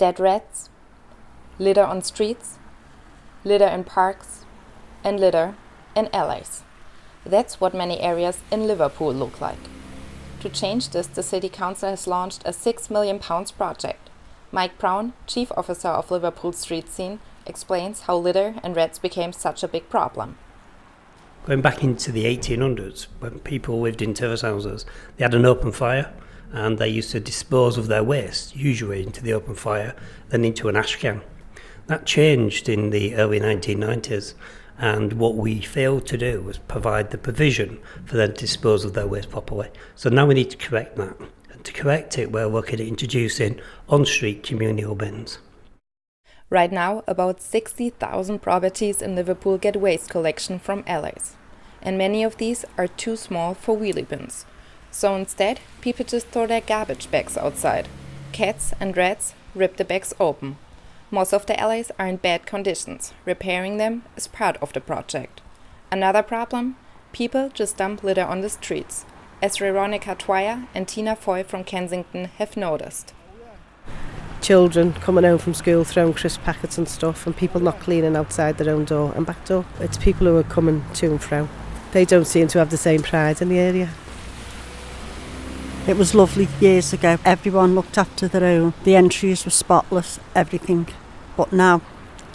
dead rats, litter on streets, litter in parks, and litter in alleys. That's what many areas in Liverpool look like. To change this, the City Council has launched a £6 million project. Mike Brown, Chief Officer of Liverpool Street Scene, explains how litter and rats became such a big problem. Going back into the 1800s, when people lived in terrace houses, they had an open fire and they used to dispose of their waste, usually into the open fire, then into an ash can. That changed in the early 1990s, and what we failed to do was provide the provision for them to dispose of their waste properly. So now we need to correct that. And to correct it, we're looking at introducing on-street communal bins. Right now, about 60,000 properties in Liverpool get waste collection from alleys. And many of these are too small for wheelie bins. So instead, people just throw their garbage bags outside. Cats and rats rip the bags open. Most of the alleys are in bad conditions. Repairing them is part of the project. Another problem? People just dump litter on the streets, as Veronica Dwyer and Tina Foy from Kensington have noticed. Children coming home from school throwing crisp packets and stuff, and people not cleaning outside their own door and back door. It's people who are coming to and fro. They don't seem to have the same pride in the area. It was lovely years ago. Everyone looked after their own. The entries were spotless, everything. But now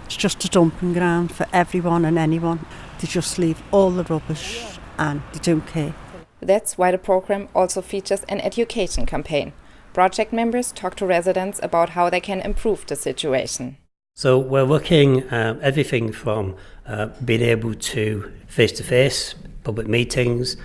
it's just a dumping ground for everyone and anyone. They just leave all the rubbish and they don't care. That's why the program also features an education campaign. Project members talk to residents about how they can improve the situation. So we're looking at everything from being able to face-to-face public meetings,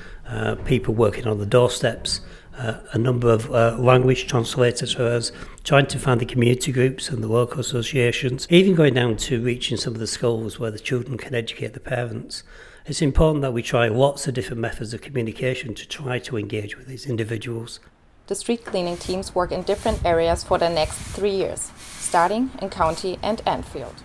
people working on the doorsteps, a number of language translators for us, trying to find the community groups and the local associations, even going down to reaching some of the schools where the children can educate the parents. It's important that we try lots of different methods of communication to try to engage with these individuals. The street cleaning teams work in different areas for the next 3 years, starting in County and Enfield.